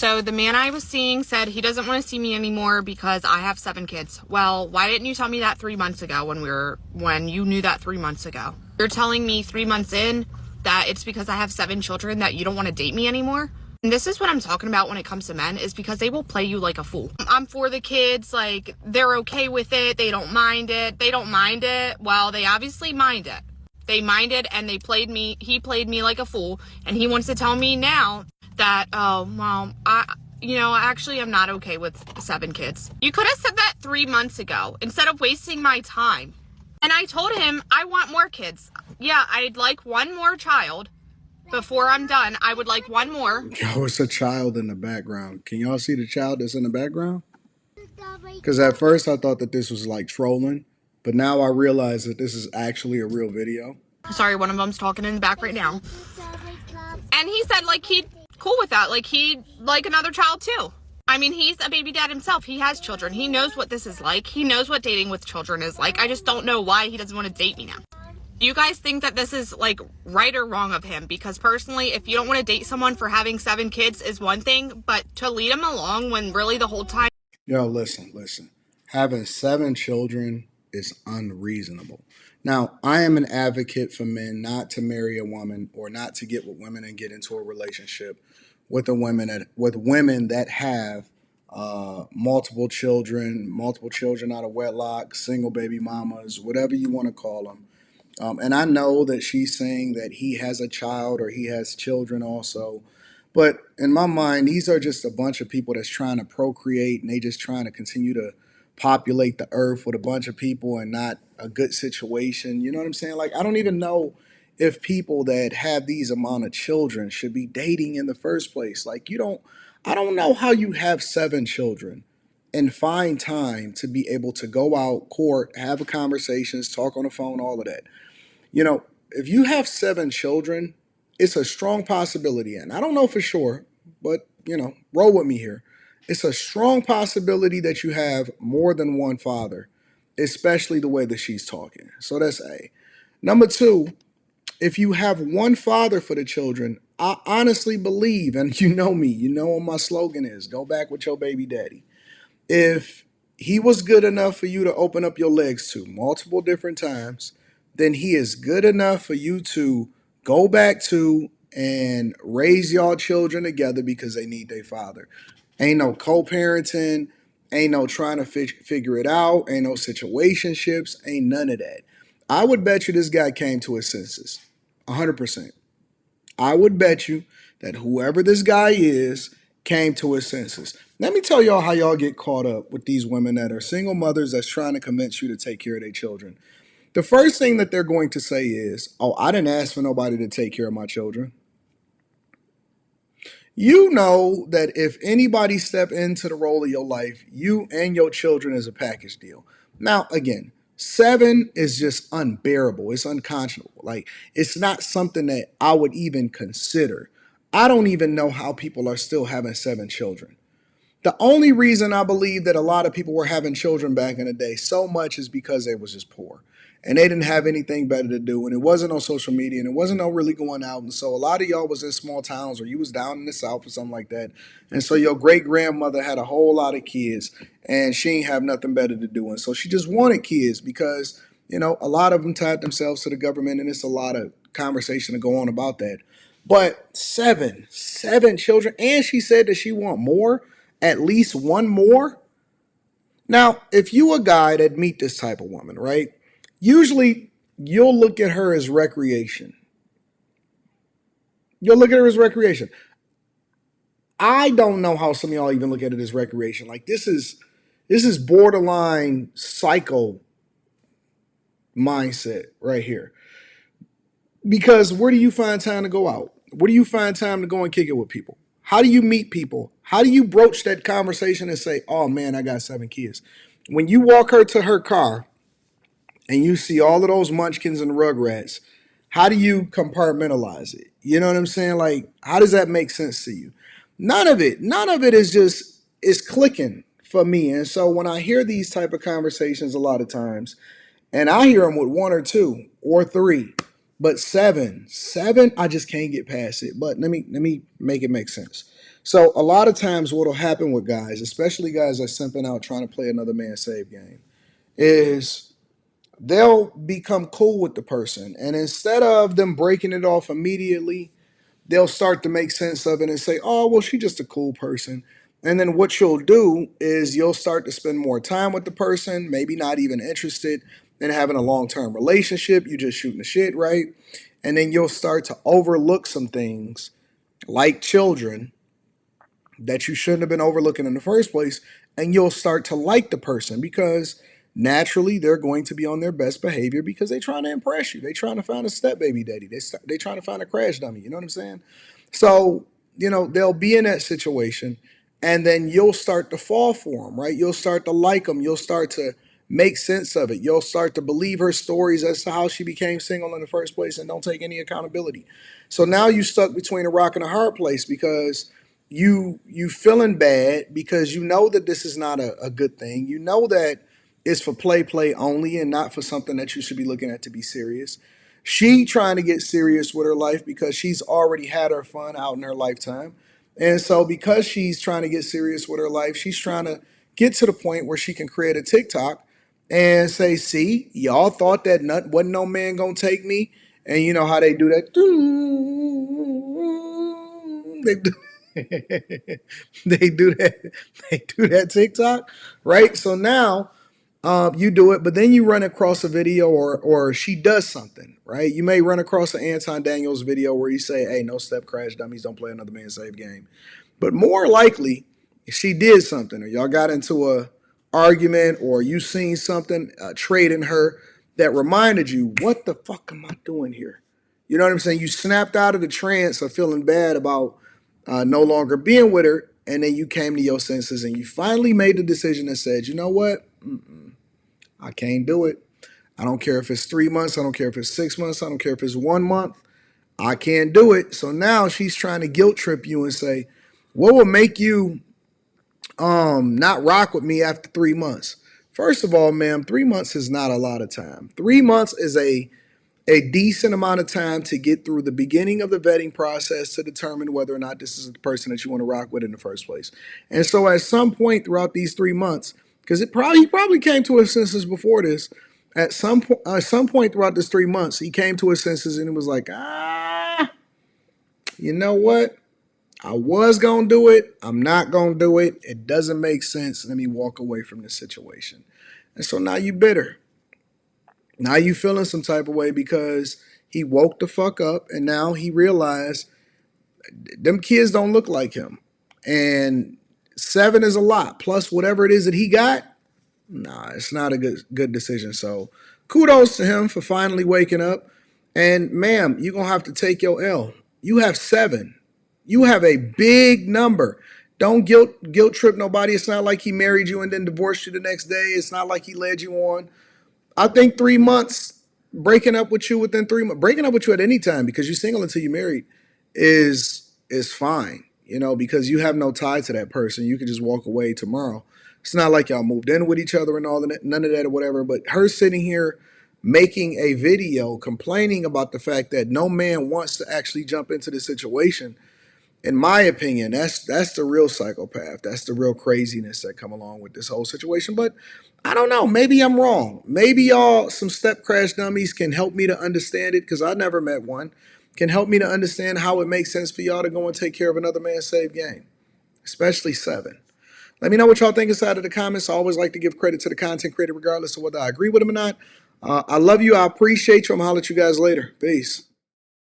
So the man I was seeing said he doesn't want to see me anymore because I have 7 kids. Well, why didn't you tell me that 3 months ago when you knew that 3 months ago? You're telling me 3 months in that it's because I have 7 children that you don't want to date me anymore? And this is what I'm talking about when it comes to men, is because they will play you like a fool. I'm for the kids, like, they're okay with it, they don't mind it. They don't mind it. Well, they obviously mind it. They minded, and he played me like a fool, and he wants to tell me now that, oh, well, actually I'm not okay with 7 kids. You could have said that 3 months ago instead of wasting my time. And I told him I want more kids. Yeah, I'd like one more child. Before I'm done, I would like one more. Yo, it's a child in the background. Can y'all see the child that's in the background? Because at first I thought that this was like trolling, but now I realize that this is actually a real video. Sorry, one of them's talking in the back right now. And he said, like, he'd cool with that. Like, he'd like another child too. I mean, he's a baby dad himself. He has children. He knows what this is like. He knows what dating with children is like. I just don't know why he doesn't want to date me now. Do you guys think that this is, like, right or wrong of him? Because personally, if you don't want to date someone for having 7 kids is one thing, but to lead him along when really the whole time... Yo, listen. Having 7 children is unreasonable. Now, I am an advocate for men not to marry a woman or not to get with women and get into a relationship with women that have multiple children out of wedlock, single baby mamas, whatever you want to call them. And I know that she's saying that he has a child or he has children also. But in my mind, these are just a bunch of people that's trying to procreate, and they just trying to continue to populate the earth with a bunch of people and not a good situation. You know what I'm saying? Like, I don't even know if people that have these amount of children should be dating in the first place. Like, I don't know how you have 7 children and find time to be able to go out, court, have conversations, talk on the phone, all of that. You know, if you have 7 children, it's a strong possibility, and I don't know for sure, but, roll with me here. It's a strong possibility that you have more than one father, especially the way that she's talking. So that's A. Number 2, if you have one father for the children, I honestly believe, and you know me, you know what my slogan is, go back with your baby daddy. If he was good enough for you to open up your legs to multiple different times, then he is good enough for you to go back to and raise y'all children together because they need their father. Ain't no co-parenting, ain't no trying to figure it out, ain't no situationships, ain't none of that. I would bet you this guy came to his senses, 100%. I would bet you that whoever this guy is came to his senses. Let me tell y'all how y'all get caught up with these women that are single mothers that's trying to convince you to take care of their children. The first thing that they're going to say is, oh, I didn't ask for nobody to take care of my children. You know that if anybody step into the role of your life, you and your children is a package deal. Now, again, 7 is just unbearable. It's unconscionable. Like, it's not something that I would even consider. I don't even know how people are still having 7 children. The only reason I believe that a lot of people were having children back in the day so much is because they was just poor. And they didn't have anything better to do. And it wasn't on social media. And it wasn't no really going out. And so a lot of y'all was in small towns or you was down in the South or something like that. And so your great-grandmother had a whole lot of kids. And she ain't have nothing better to do. And so she just wanted kids because, a lot of them tied themselves to the government. And it's a lot of conversation to go on about that. But 7 children. And she said that she want more. At least one more. Now, if you a guy that meet this type of woman, right? Usually you'll look at her as recreation. You'll look at her as recreation. I don't know how some of y'all even look at it as recreation. Like, this is borderline psycho mindset right here. Because where do you find time to go out? Where do you find time to go and kick it with people? How do you meet people? How do you broach that conversation and say, oh man, I got 7 kids? When you walk her to her car and you see all of those munchkins and rugrats, how do you compartmentalize it? You know what I'm saying? Like, how does that make sense to you? None of it is clicking for me. And so when I hear these type of conversations a lot of times, and I hear them with 1 or 2 or 3, But seven, I just can't get past it. But let me make it make sense. So a lot of times what'll happen with guys, especially guys that simping out trying to play another man's save game, is they'll become cool with the person. And instead of them breaking it off immediately, they'll start to make sense of it and say, oh, well, she's just a cool person. And then what you'll do is you'll start to spend more time with the person, maybe not even interested in having a long-term relationship. You just shooting the shit, right? And then you'll start to overlook some things like children that you shouldn't have been overlooking in the first place. And you'll start to like the person because naturally they're going to be on their best behavior because they're trying to impress you. They're trying to find a step baby daddy. They're trying to find a crash dummy. You know what I'm saying? So, they'll be in that situation and then you'll start to fall for them, right? You'll start to like them. You'll start to make sense of it. You'll start to believe her stories as to how she became single in the first place and don't take any accountability. So now you stuck between a rock and a hard place because you feeling bad because you know that this is not a good thing. You know that it's for play only and not for something that you should be looking at to be serious. She trying to get serious with her life because she's already had her fun out in her lifetime. And so because she's trying to get serious with her life, she's trying to get to the point where she can create a TikTok and say, see, y'all thought that wasn't no man gonna take me. And you know how they do that. They do, they do that. They do that TikTok, right? So now you do it, but then you run across a video or she does something, right? You may run across an Anton Daniels video where you say, hey, no step crash dummies, don't play another man's save game. But more likely, she did something or y'all got into a argument or you seen something, a trait in her that reminded you, what the fuck am I doing here? You know what I'm saying? You snapped out of the trance of feeling bad about no longer being with her, and then you came to your senses and you finally made the decision and said, you know what? I can't do it. I don't care if it's 3 months. I don't care if it's 6 months. I don't care if it's 1 month. I can't do it. So now she's trying to guilt trip you and say, what will make you not rock with me after 3 months? First of all, ma'am, 3 months is not a lot of time. 3 months is a decent amount of time to get through the beginning of the vetting process to determine whether or not this is the person that you want to rock with in the first place. And so at some point throughout these 3 months, because he probably came to his senses before this, at some point throughout this 3 months, he came to his senses and it was like, you know what? I was gonna do it. I'm not gonna do it. It doesn't make sense. Let me walk away from this situation. And so now you bitter. Now you feeling some type of way because he woke the fuck up and now he realized them kids don't look like him. And seven is a lot. Plus whatever it is that he got, nah, it's not a good decision. So kudos to him for finally waking up. And ma'am, you're gonna have to take your L. You have seven. You have a big number. Don't guilt trip nobody. It's not like he married you and then divorced you the next day. It's not like he led you on. I think 3 months, breaking up with you within 3 months, breaking up with you at any time because you're single until you're married is fine, because you have no tie to that person. You can just walk away tomorrow. It's not like y'all moved in with each other and all that, none of that or whatever. But her sitting here making a video complaining about the fact that no man wants to actually jump into the situation, in my opinion, that's the real psychopath. That's the real craziness that come along with this whole situation. But I don't know. Maybe I'm wrong. Maybe y'all, some step crash dummies, can help me to understand it because I never met one. Can help me to understand how it makes sense for y'all to go and take care of another man's save game, especially seven. Let me know what y'all think inside of the comments. I always like to give credit to the content creator, regardless of whether I agree with them or not. I love you. I appreciate you. I'm gonna holler at you guys later. Peace.